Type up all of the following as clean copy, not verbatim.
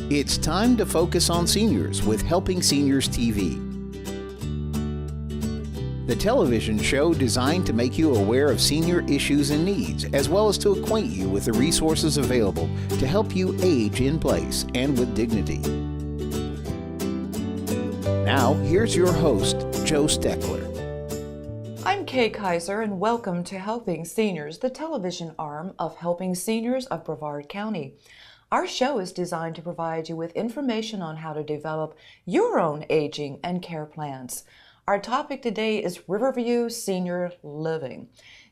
It's time to focus on seniors with Helping Seniors TV. The television show designed to make you aware of senior issues and needs, as well as to acquaint you with the resources available to help you age in place and with dignity. Now, here's your host, Joe Steckler. I'm Kay Kaiser, and welcome to Helping Seniors, the television arm of Helping Seniors of Brevard County. Our show is designed to provide you with information on how to develop your own aging and care plans. Our topic today is Riverview Senior Living.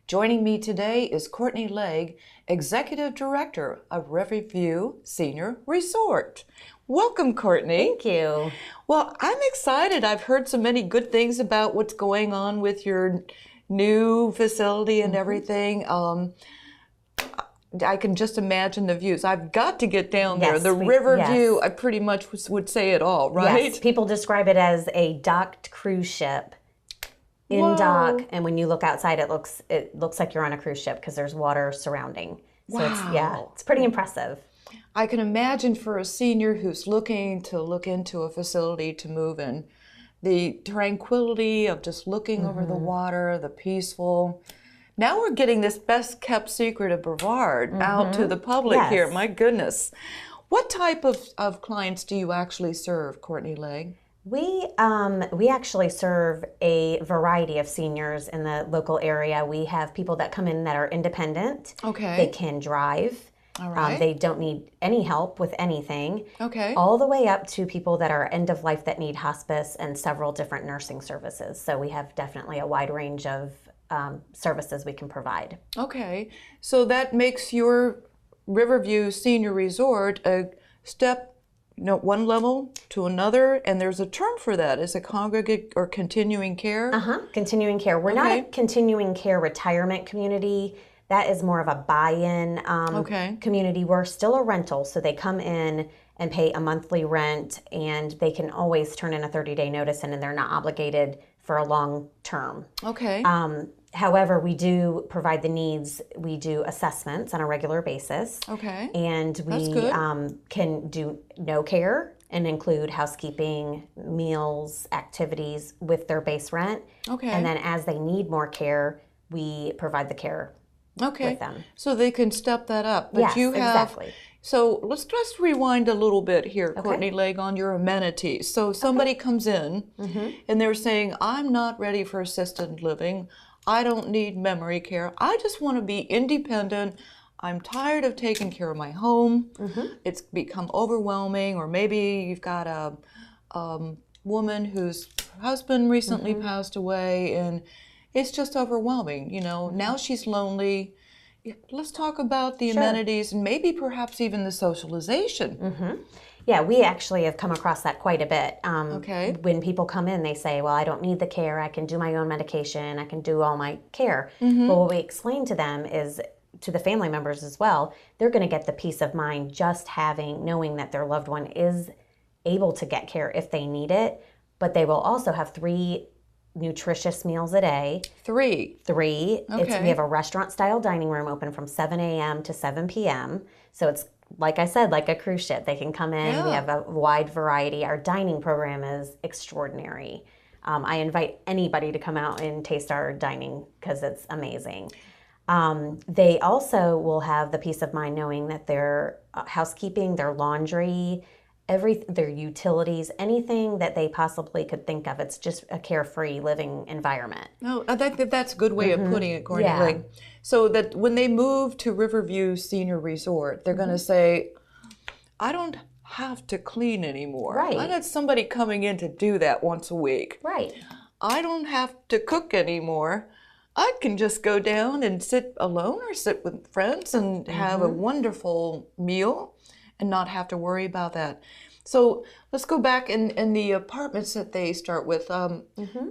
Joining me today is Courtney Legg, Executive Director of Riverview Senior Resort. Welcome, Courtney. Thank you. Well, I'm excited. I've heard so many good things about what's going on with your new facility and everything. I can just imagine the views. I've got to get down there. The Riverview, I pretty much would say it all, right? Yes, people describe it as a docked cruise ship in dock, and when you look outside, it looks like you're on a cruise ship because there's water surrounding. So it's pretty impressive. I can imagine for a senior who's looking to look into a facility to move in, the tranquility of just looking over the water, the peaceful. Now we're getting this best kept secret of Brevard out to the public here. My goodness. What type of clients do you actually serve, Courtney Legg? We actually serve a variety of seniors in the local area. We have people that come in that are independent. Okay. They can drive. All right. They don't need any help with anything. Okay. All the way up to people that are end of life that need hospice and several different nursing services. So we have definitely a wide range of services we can provide. Okay, so that makes your Riverview Senior Resort a step, one level to another, and there's a term for that. Is it congregate or continuing care? Continuing care. We're not a continuing care retirement community. That is more of a buy-in community. We're still a rental, so they come in and pay a monthly rent, and they can always turn in a 30-day notice, and they're not obligated for a long term. Okay. However, we do provide the needs. We do assessments on a regular basis. Okay. And we can do no care and include housekeeping, meals, activities with their base rent. Okay. And then as they need more care, we provide the care with them. So they can step that up. But yes, exactly. So let's just rewind a little bit here, Courtney Legg, on your amenities. So somebody comes in and they're saying, I'm not ready for assisted living. I don't need memory care. I just want to be independent. I'm tired of taking care of my home. It's become overwhelming. Or maybe you've got a woman whose husband recently passed away and it's just overwhelming. You know, now she's lonely. Let's talk about the amenities and maybe perhaps even the socialization. Yeah, we actually have come across that quite a bit. When people come in, they say, well, I don't need the care. I can do my own medication. I can do all my care. But what we explain to them is, to the family members as well, they're going to get the peace of mind just knowing that their loved one is able to get care if they need it. But they will also have 3 nutritious meals a day. 3? 3. We have a restaurant-style dining room open from 7 a.m. to 7 p.m. So it's, like I said, like a cruise ship. They can come in. We have a wide variety. Our dining program is extraordinary. I invite anybody to come out and taste our dining because it's amazing. They also will have the peace of mind knowing that their housekeeping, their laundry, their utilities, anything that they possibly could think of. It's just a carefree living environment. No, that's a good way of putting it, Courtney. Like, so that when they move to Riverview Senior Resort, they're going to say, I don't have to clean anymore. Right. I got somebody coming in to do that once a week. Right. I don't have to cook anymore. I can just go down and sit alone or sit with friends and have a wonderful meal and not have to worry about that. So let's go back in the apartments that they start with.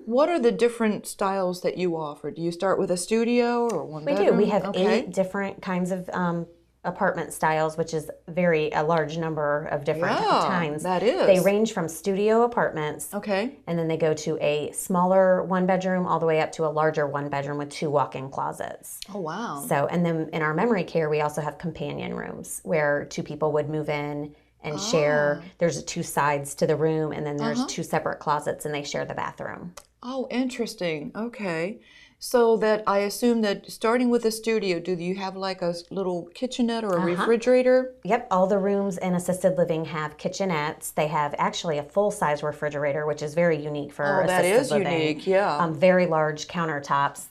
What are the different styles that you offer? Do you start with a studio or one bedroom? We do. We have 8 different kinds of apartment styles, which is a large number of different kinds. That is. They range from studio apartments. Okay. And then they go to a smaller 1-bedroom all the way up to a larger 1-bedroom with 2 walk-in closets. Oh, wow. So, and then in our memory care, we also have companion rooms where 2 people would move in and share. There's 2 sides to the room, and then there's 2 separate closets, and they share the bathroom. Oh, interesting. Okay. So that I assume that starting with a studio, do you have like a little kitchenette or a refrigerator? Yep, all the rooms in assisted living have kitchenettes. They have actually a full-size refrigerator, which is very unique for assisted living. That is unique, yeah. Very large countertops,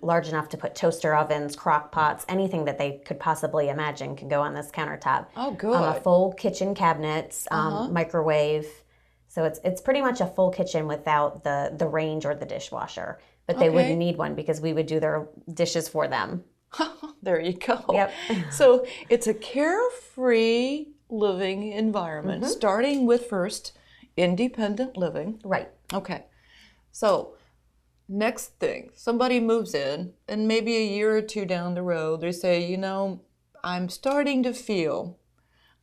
large enough to put toaster ovens, crock pots, anything that they could possibly imagine can go on this countertop. Oh, good. A full kitchen cabinets, microwave. So it's pretty much a full kitchen without the range or the dishwasher. But they wouldn't need one because we would do their dishes for them. There you go. Yep. So it's a carefree living environment, starting with first independent living. Right. Okay. So next thing, somebody moves in, and maybe a year or 2 down the road, they say, you know, I'm starting to feel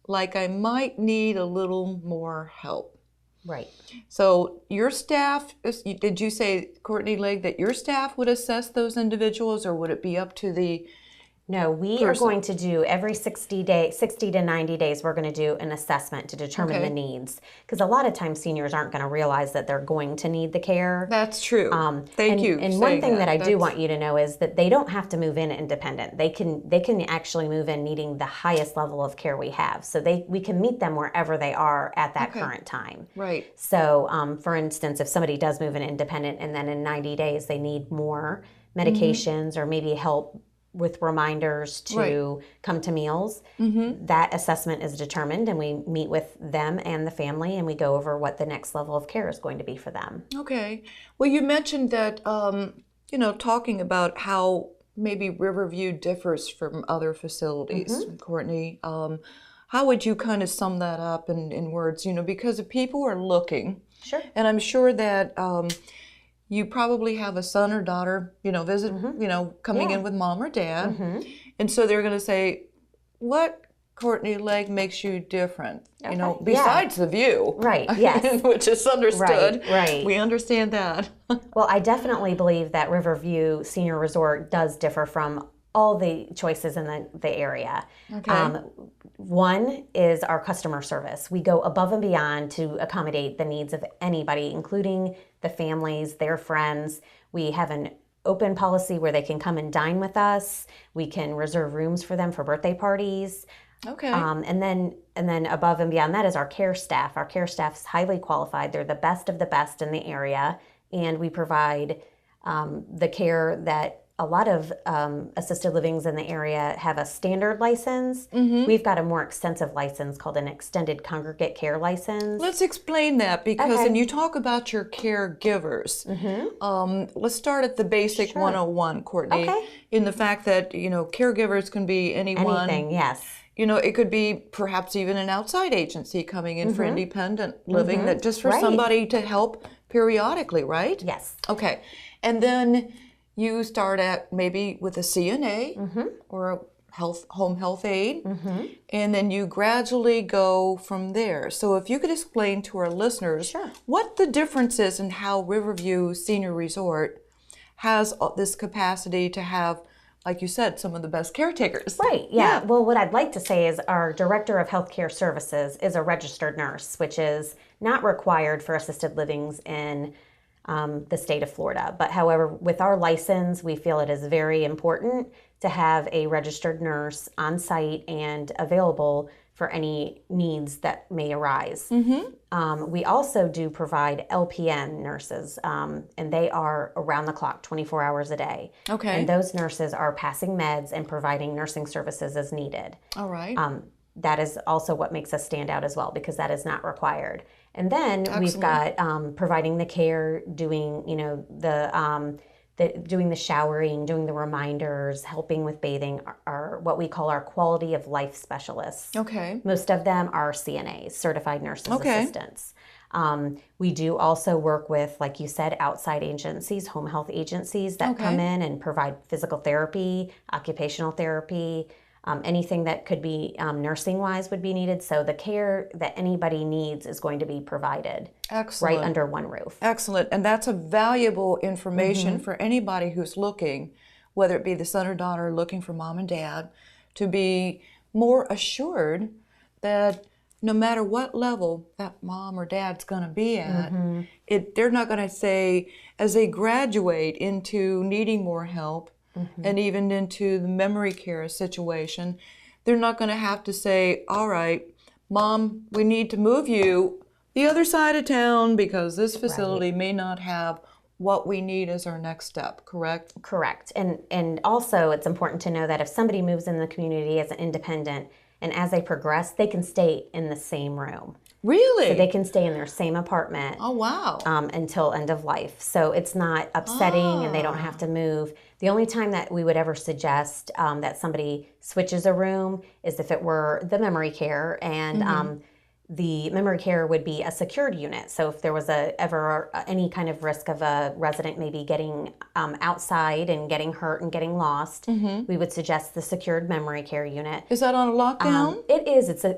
like I might need a little more help. Right. So your staff, did you say, Courtney Legg, that your staff would assess those individuals, or would it be up to the No, we are going to do every 60 to 90 days, we're going to do an assessment to determine the needs. Because a lot of times seniors aren't going to realize that they're going to need the care. That's true. Thank you. And one thing that I do want you to know is that they don't have to move in independent. They can actually move in needing the highest level of care we have. So we can meet them wherever they are at that current time. Right. So for instance, if somebody does move in independent and then in 90 days they need more medications or maybe help with reminders to come to meals, that assessment is determined, and we meet with them and the family, and we go over what the next level of care is going to be for them. Okay. Well, you mentioned that, talking about how maybe Riverview differs from other facilities, Courtney. How would you kind of sum that up in words? Because if people are looking, and I'm sure that you probably have a son or daughter, coming in with mom or dad. And so they're going to say, what, Courtney Legg, makes you different? Besides the view. Right, yes. Which is understood. Right. We understand that. Well, I definitely believe that Riverview Senior Resort does differ from all the choices in the area. Okay. One is our customer service. We go above and beyond to accommodate the needs of anybody, including the families, their friends. We have an open policy where they can come and dine with us. We can reserve rooms for them for birthday parties. Okay. And then above and beyond that is our care staff. Our care staff is highly qualified. They're the best of the best in the area, and we provide the care that a lot of assisted livings in the area have a standard license. We've got a more extensive license called an extended congregate care license. Let's explain that because, and you talk about your caregivers. Let's start at the basic 101, Courtney, in the fact that, caregivers can be anyone. Anything, yes. It could be perhaps even an outside agency coming in for independent living, that just for somebody to help periodically, right? Yes. Okay. And then you start at maybe with a CNA or a home health aide, and then you gradually go from there. So if you could explain to our listeners what the difference is in how Riverview Senior Resort has this capacity to have, like you said, some of the best caretakers. Right, yeah. Well, what I'd like to say is our Director of Healthcare Services is a registered nurse, which is not required for assisted livings in the state of Florida. But however, with our license, we feel it is very important to have a registered nurse on site and available for any needs that may arise. We also do provide LPN nurses, and they are around the clock, 24 hours a day. Okay. And those nurses are passing meds and providing nursing services as needed. All right. That is also what makes us stand out as well, because that is not required. And then we've got providing the care, doing doing the showering, doing the reminders, helping with bathing, are what we call our quality of life specialists. Okay. Most of them are CNAs, certified nurses assistants. We do also work with, like you said, outside agencies, home health agencies that come in and provide physical therapy, occupational therapy, anything that could be nursing-wise would be needed. So the care that anybody needs is going to be provided right under one roof. Excellent. And that's a valuable information for anybody who's looking, whether it be the son or daughter looking for mom and dad, to be more assured that no matter what level that mom or dad's going to be at, they're not going to say, as they graduate into needing more help and even into the memory care situation, they're not going to have to say, all right, Mom, we need to move you the other side of town because this facility may not have what we need as our next step, correct? Correct. And also it's important to know that if somebody moves in the community as an independent and as they progress, they can stay in the same room. Really? So they can stay in their same apartment. Oh, wow. Until end of life. So it's not upsetting and they don't have to move. The only time that we would ever suggest that somebody switches a room is if it were the memory care, and the memory care would be a secured unit. So if there was ever any kind of risk of a resident maybe getting outside and getting hurt and getting lost, we would suggest the secured memory care unit. Is that on a lockdown? It is. It's on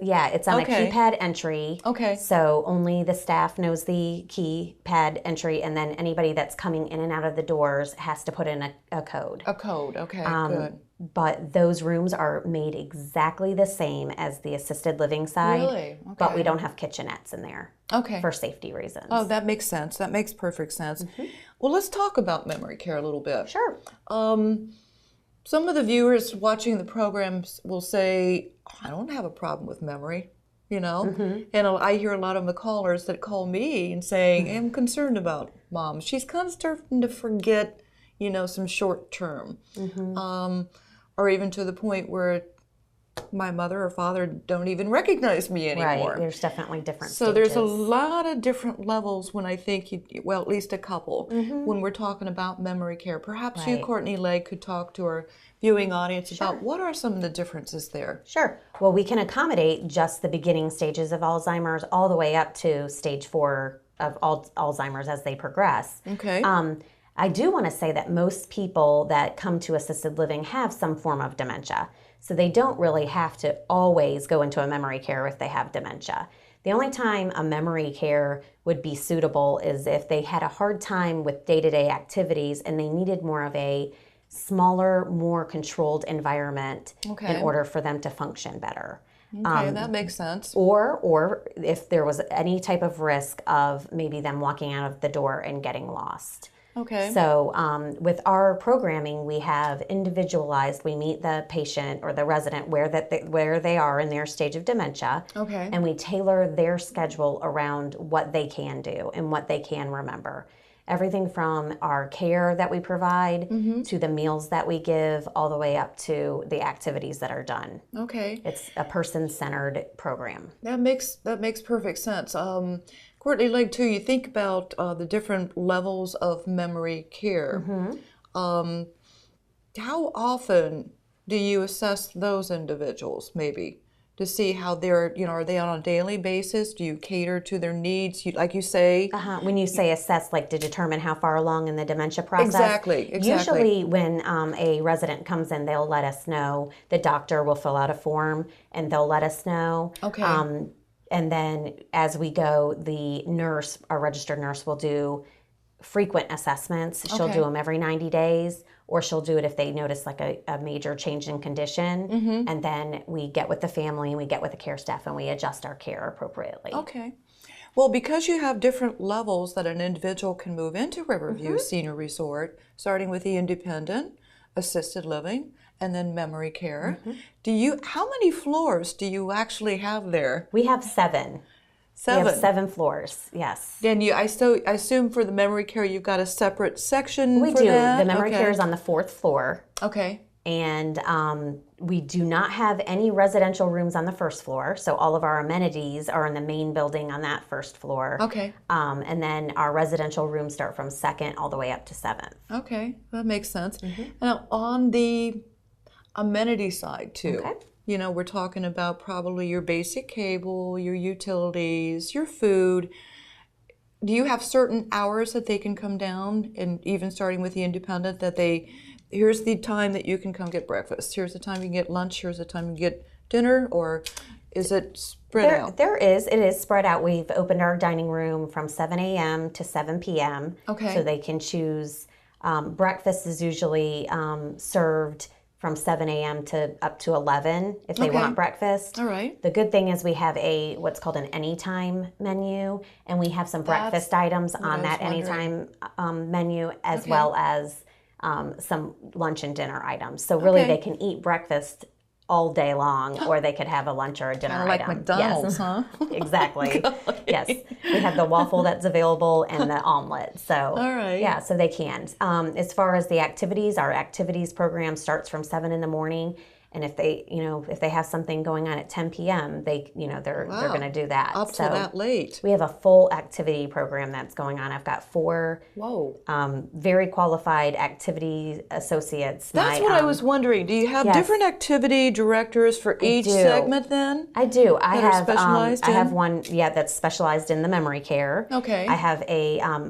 a keypad entry. Okay. So only the staff knows the keypad entry, and then anybody that's coming in and out of the doors has to put in a code. A code. Okay. Good. But those rooms are made exactly the same as the assisted living side. Really? Okay. But we don't have kitchenettes in there. Okay. For safety reasons. Oh, that makes sense. That makes perfect sense. Well, let's talk about memory care a little bit. Sure. Some of the viewers watching the programs will say, I don't have a problem with memory, And I hear a lot of the callers that call me and saying, I'm concerned about Mom. She's kind of starting to forget, some short term. Or even to the point where my mother or father don't even recognize me anymore. Right, there's definitely different So stages. there's a lot of different levels when I think, at least a couple, when we're talking about memory care. Perhaps you, Courtney Legg, could talk to our viewing audience about what are some of the differences there? Sure. Well, we can accommodate just the beginning stages of Alzheimer's all the way up to stage 4 of Alzheimer's as they progress. Okay. I do want to say that most people that come to assisted living have some form of dementia. So they don't really have to always go into a memory care if they have dementia. The only time a memory care would be suitable is if they had a hard time with day-to-day activities and they needed more of a smaller, more controlled environment in order for them to function better. Okay, that makes sense. Or if there was any type of risk of maybe them walking out of the door and getting lost. Okay. So with our programming, we have individualized. We meet the patient or the resident where they are in their stage of dementia. Okay. And we tailor their schedule around what they can do and what they can remember. Everything from our care that we provide to the meals that we give, all the way up to the activities that are done. Okay. It's a person-centered program. That makes perfect sense. Courtney Legg, too, you think about the different levels of memory care. How often do you assess those individuals, maybe, to see how they're, are they on a daily basis? Do you cater to their needs, like you say? When you say assess, like to determine how far along in the dementia process? Exactly. Usually when a resident comes in, they'll let us know. The doctor will fill out a form and they'll let us know. Okay. And then as we go, the nurse, our registered nurse, will do frequent assessments. She'll do them every 90 days, or she'll do it if they notice like a major change in condition. And then we get with the family and we get with the care staff and we adjust our care appropriately. Okay. Well, because you have different levels that an individual can move into Riverview Senior Resort, starting with the independent, assisted living, and then memory care. How many floors do you actually have there? We have 7. 7? We have 7 floors, yes. Then I assume for the memory care you've got a separate section we for do. that? The memory care is on the 4th floor. Okay. And we do not have any residential rooms on the 1st floor. So all of our amenities are in the main building on that 1st floor. Okay. And then our residential rooms start from 2nd all the way up to 7th. Okay, that makes sense. Now, on the amenity side, too. Okay. We're talking about probably your basic cable, your utilities, your food. Do you have certain hours that they can come down, and even starting with the independent, that here's the time that you can come get breakfast, here's the time you can get lunch, here's the time you can get dinner, or is it spread out? It is spread out. We've opened our dining room from 7 a.m. to 7 p.m. Okay. So they can choose. Breakfast is usually served from 7 a.m. to up to 11 if they want breakfast. All right. The good thing is we have what's called an anytime menu, and we have some breakfast items on that anytime menu, as well as some lunch and dinner items. So really they can eat breakfast all day long, or they could have a lunch or a dinner like item. McDonald's, huh? Exactly. Yes. We have the waffle that's available and the omelet. So, all right. Yeah, so they can. As far as the activities, our activities program starts from 7 in the morning. And if they have something going on at 10 p.m., they're going to do that. Up to that late. We have a full activity program that's going on. I've got 4 very qualified activity associates. That's what I was wondering. Do you have different activity directors for each segment then? I do. I have one that's specialized in the memory care. Okay. I have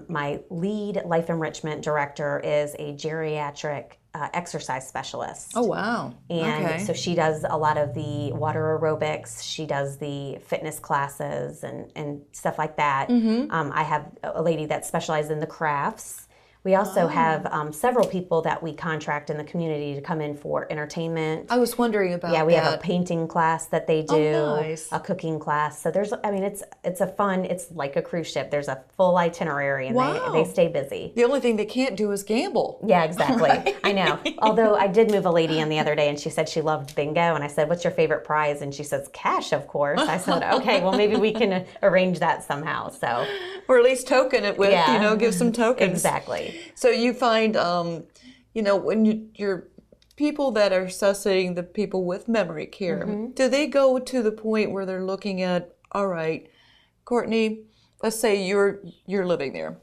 my lead life enrichment director is a geriatric exercise specialist. Oh, wow. And so she does a lot of the water aerobics. She does the fitness classes and stuff like that. I have a lady that specializes in the crafts. We also have several people that we contract in the community to come in for entertainment. I was wondering about that. Yeah, we have a painting class that they do, nice. A cooking class. So it's like a cruise ship. There's a full itinerary, and they stay busy. The only thing they can't do is gamble. Yeah, exactly. Right? I know. Although I did move a lady in the other day, and she said she loved bingo, and I said, "What's your favorite prize?" And she says, "Cash, of course." I said, "Okay, well maybe we can arrange that somehow." So, or at least token it with, give some tokens. Exactly. So you find, when you're people that are assessing the people with memory care, do they go to the point where they're looking at, all right, Courtney, let's say you're living there,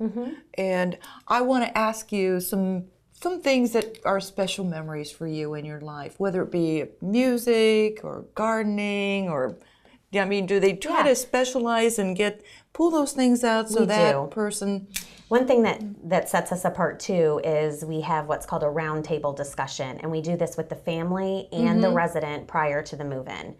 and I want to ask you some things that are special memories for you in your life, whether it be music or gardening or, do they try to specialize and pull those things out so that person... One thing that sets us apart too is we have what's called a roundtable discussion, and we do this with the family and the resident prior to the move-in.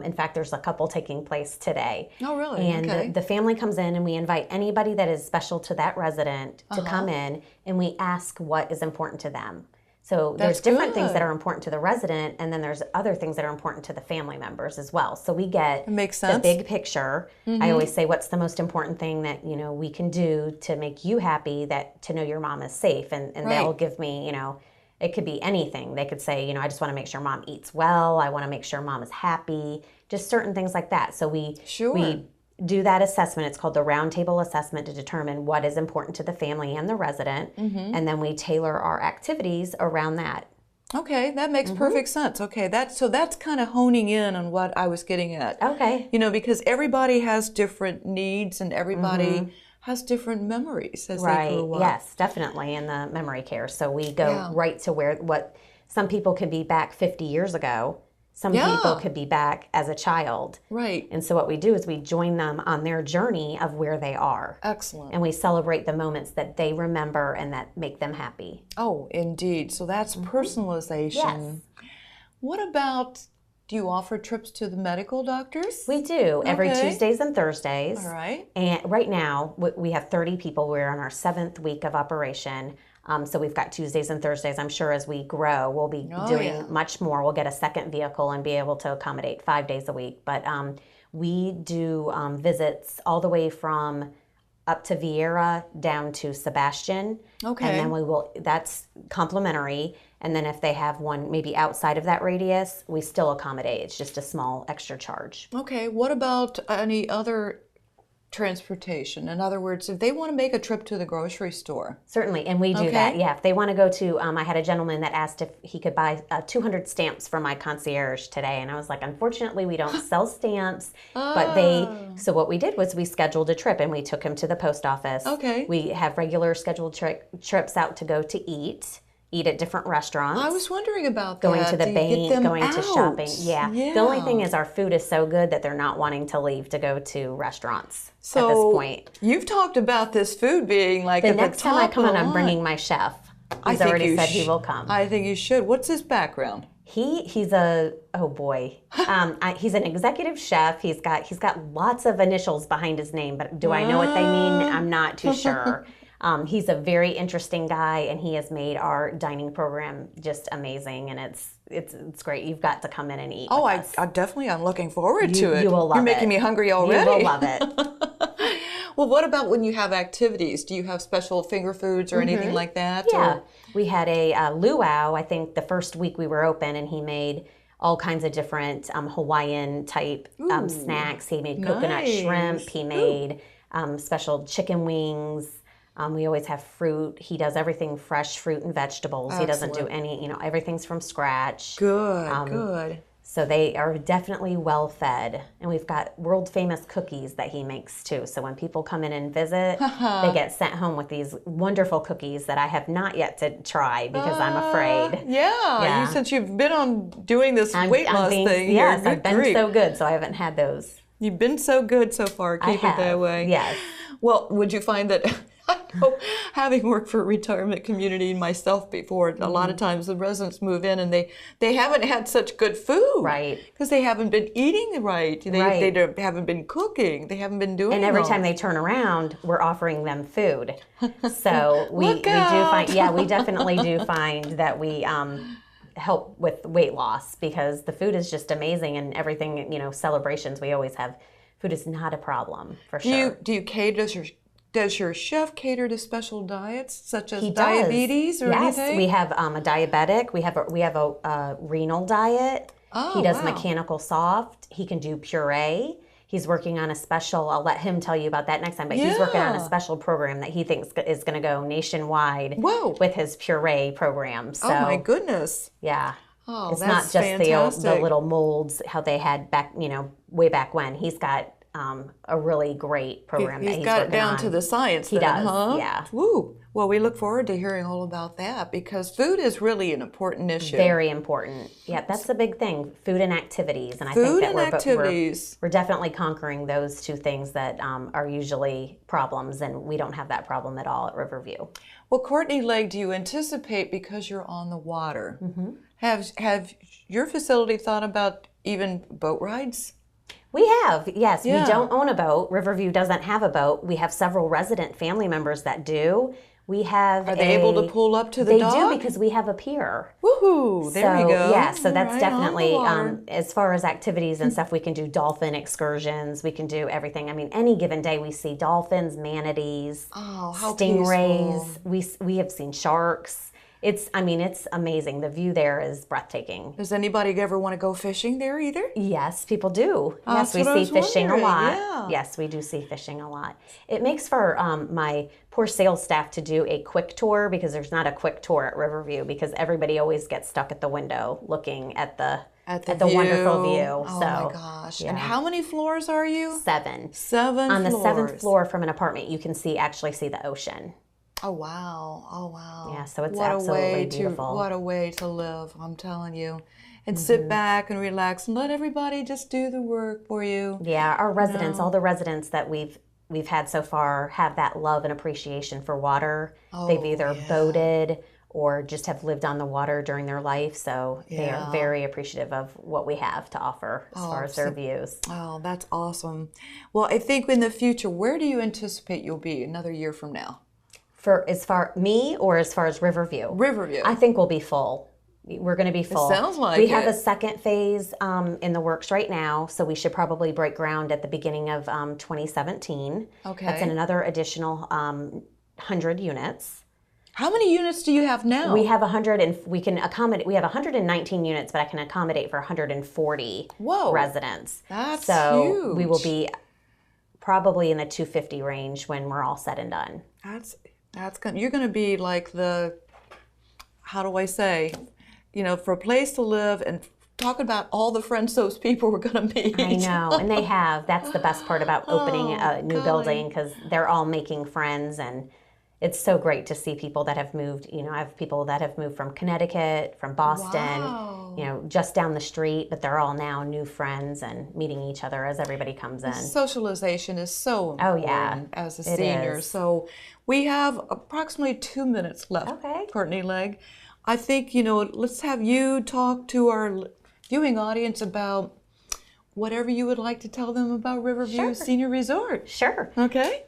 In fact, there's a couple taking place today. Oh, really? And the family comes in, and we invite anybody that is special to that resident to come in, and we ask what is important to them. So there's different things that are important to the resident, and then there's other things that are important to the family members as well. So we get the big picture. I always say, what's the most important thing that we can do to make you happy, to know your mom is safe, and they'll give me, it could be anything. They could say, I just want to make sure mom eats well. I want to make sure mom is happy. Just certain things like that. So we do that assessment. It's called the roundtable assessment to determine what is important to the family and the resident, and then we tailor our activities around that. Okay, that makes perfect sense. Okay, that's kind of honing in on what I was getting at. Okay. Because everybody has different needs and everybody has different memories as they grow up. Yes, definitely in the memory care. So we go right to what some people could be back 50 years ago. Some people could be back as a child. Right. And so what we do is we join them on their journey of where they are. Excellent. And we celebrate the moments that they remember and that make them happy. Oh, indeed. So that's personalization. Yes. What about, do you offer trips to the medical doctors? We do, every Tuesdays and Thursdays. All right. And right now, we have 30 people. We're on our 7th week of operation. So we've got Tuesdays and Thursdays. I'm sure as we grow, we'll be doing much more. We'll get a second vehicle and be able to accommodate 5 days a week. But we do visits all the way from up to Vieira down to Sebastian. Okay. And then that's complimentary. And then if they have one maybe outside of that radius, we still accommodate. It's just a small extra charge. Okay. What about any other transportation? In other words, if they want to make a trip to the grocery store. Certainly, and we do that. Yeah, if they want to go to, I had a gentleman that asked if he could buy 200 stamps for my concierge today, and I was like, unfortunately, we don't sell stamps, but so what we did was we scheduled a trip, and we took him to the post office. Okay. We have regular scheduled trips out to go to eat at different restaurants. I was wondering about that. Going to the bank, going to shopping. Yeah. The only thing is our food is so good that they're not wanting to leave to go to restaurants at this point. You've talked about this food being like the next time I come in, I'm bringing my chef. He's already said he will come. I think you should. What's his background? He's an executive chef. He's got lots of initials behind his name, but do I know what they mean? I'm not too sure. He's a very interesting guy, and he has made our dining program just amazing, and it's great. You've got to come in and eat. Oh, with us. I definitely am looking forward to it. You will love it. You're making me hungry already. You will love it. Well, what about when you have activities? Do you have special finger foods or anything like that? Yeah. We had a luau, I think the first week we were open, and he made all kinds of different Hawaiian type snacks. He made coconut shrimp. He made special chicken wings. We always have fruit. He does everything fresh, fruit and vegetables. Excellent. He doesn't do any, everything's from scratch. Good. So they are definitely well fed. And we've got world famous cookies that he makes too. So when people come in and visit, they get sent home with these wonderful cookies that I have not yet to try because I'm afraid. Yeah. Since you've been on doing this weight loss thing. Yes, I've been so good, so I haven't had those. You've been so good so far. Keep it that way. Yes. Well, would you find that, I know, having worked for a retirement community myself before, a lot of times the residents move in and they haven't had such good food. Right. Because they haven't been eating right. They haven't been cooking. They haven't been doing it. And every time they turn around, we're offering them food. So we definitely do find that we help with weight loss because the food is just amazing and everything, celebrations we always have. Food is not a problem for sure. Do you cater? Does your chef cater to special diets such as diabetes or anything? Yes, we have a diabetic. We have a renal diet. Oh, he does mechanical soft. He can do puree. He's working on a special. I'll let him tell you about that next time. But he's working on a special program that he thinks is going to go nationwide. Whoa. With his puree program. So, oh my goodness. Yeah. Oh, it's that's not just fantastic. the little molds how they had back, way back when. He's got a really great program that he's got it working down on. To the science. He then, does, huh? yeah. Woo. Well, we look forward to hearing all about that because food is really an important issue. Very important. Yeah, that's the big thing. Food and activities, and I think that we're definitely conquering those two things that are usually problems, and we don't have that problem at all at Riverview. Well, Courtney Legg, do you anticipate because you're on the water? Have your facility thought about even boat rides? We have, yes. Yeah. We don't own a boat. Riverview doesn't have a boat. We have several resident family members that do. We have. Are they able to pull up to the dock? They do because we have a pier. Woohoo! There you go. Yeah, so that's definitely as far as activities and stuff. We can do dolphin excursions. We can do everything. I mean, any given day we see dolphins, manatees, stingrays. Peaceful. We have seen sharks. It's amazing. The view there is breathtaking. Does anybody ever want to go fishing there either? Yes, people do. Yes, we see fishing a lot. Yeah. Yes, we do see fishing a lot. It makes for my poor sales staff to do a quick tour because there's not a quick tour at Riverview because everybody always gets stuck at the window looking at the wonderful view. Oh my gosh. Yeah. And how many floors are you? 7. 7 On floors. the 7th floor from an apartment, you can actually see the ocean. Oh, wow. Yeah, so it's absolutely beautiful. What a way to live, I'm telling you. And sit back and relax and let everybody just do the work for you. Yeah, our residents, all the residents that we've had so far have that love and appreciation for water. They've either boated or just have lived on the water during their life. So they are very appreciative of what we have to offer as far as their views. Oh, that's awesome. Well, I think in the future, where do you anticipate you'll be another year from now? For as far me or as far as Riverview? Riverview. I think we'll be full. We're going to be full. It sounds like we have a second phase in the works right now, so we should probably break ground at the beginning of 2017. Okay. That's another additional 100 units. How many units do you have now? We have 100, and we can accommodate. We have 119 units, but I can accommodate for 140 residents. That's huge. We will be probably in the 250 range when we're all said and done. You're going to be like the, how do I say, for a place to live and talk about all the friends those people were going to meet. I know, and they have. That's the best part about opening a new building because they're all making friends, and it's so great to see people that have moved. I have people that have moved from Connecticut, from Boston, just down the street, but they're all now new friends and meeting each other as everybody comes in. Socialization is so important as a senior. So we have approximately 2 minutes left, Courtney Legg. I think, let's have you talk to our viewing audience about whatever you would like to tell them about Riverview Senior Resort. Sure. Okay.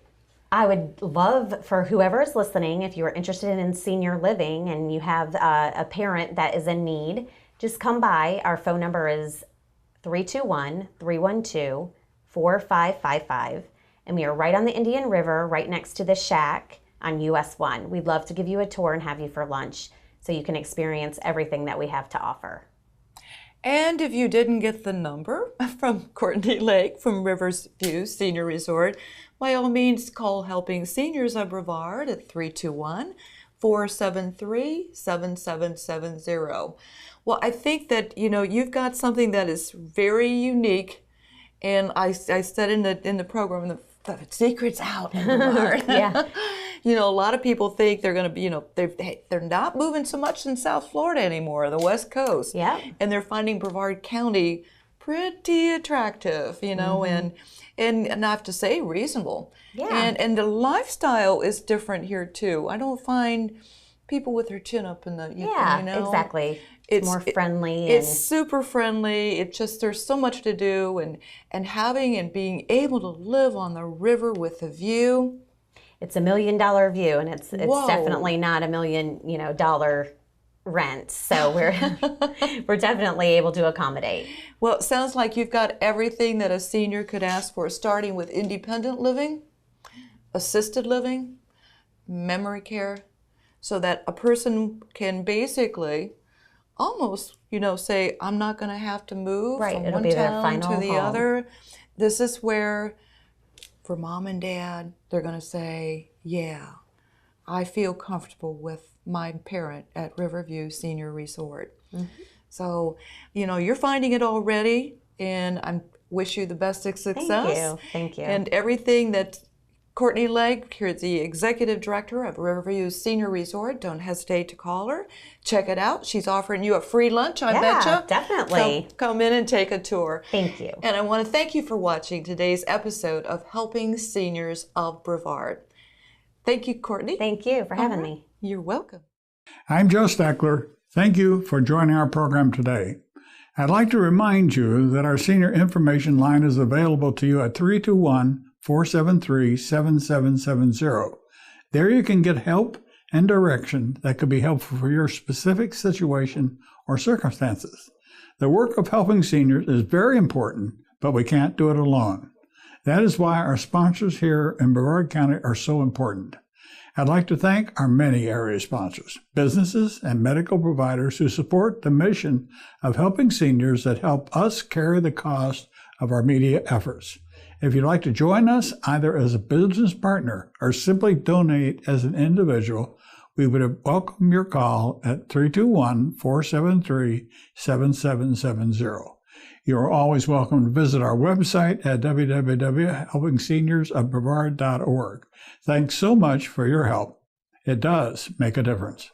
I would love for whoever is listening, if you're interested in senior living and you have a parent that is in need, just come by. Our phone number is 321-312-4555. And we are right on the Indian River, right next to the Shack on US 1. We'd love to give you a tour and have you for lunch so you can experience everything that we have to offer. And if you didn't get the number from Courtney Legg from Riverview Senior Resort, by all means call Helping Seniors of Brevard at 321-473-7770. Well, I think that, you've got something that is very unique, and I said in the program, the secret's out in Brevard. Yeah. A lot of people think they're going to be, they're not moving so much in South Florida anymore, the West Coast. Yeah. And they're finding Brevard County pretty attractive, and I have to say reasonable. Yeah. And the lifestyle is different here too. I don't find people with their chin up in the, exactly. It's more friendly. It's super friendly. It's just, there's so much to do, and having and being able to live on the river with a view. It's $1 million view, and it's definitely not $1 million, dollar rent. So we're definitely able to accommodate. Well, it sounds like you've got everything that a senior could ask for, starting with independent living, assisted living, memory care, so that a person can basically almost, say, I'm not going to have to move from It'll one be their town final to the home. other. This is where, for mom and dad, they're going to say, yeah, I feel comfortable with my parent at Riverview Senior Resort. Mm-hmm. So, you're finding it already, and I wish you the best of success. Thank you. And everything that Courtney Legg, here the Executive Director of Riverview Senior Resort. Don't hesitate to call her. Check it out. She's offering you a free lunch, I betcha. Yeah, definitely. Come in and take a tour. Thank you. And I want to thank you for watching today's episode of Helping Seniors of Brevard. Thank you, Courtney. Thank you for having me. You're welcome. I'm Joe Steckler. Thank you for joining our program today. I'd like to remind you that our senior information line is available to you at 321-473-7770. There you can get help and direction that could be helpful for your specific situation or circumstances. The work of helping seniors is very important, but we can't do it alone. That is why our sponsors here in Brevard County are so important. I'd like to thank our many area sponsors, businesses, and medical providers who support the mission of helping seniors that help us carry the cost of our media efforts. If you'd like to join us either as a business partner or simply donate as an individual, we would welcome your call at 321-473-7770. You are always welcome to visit our website at www.helpingseniorsofbrevard.org. Thanks so much for your help. It does make a difference.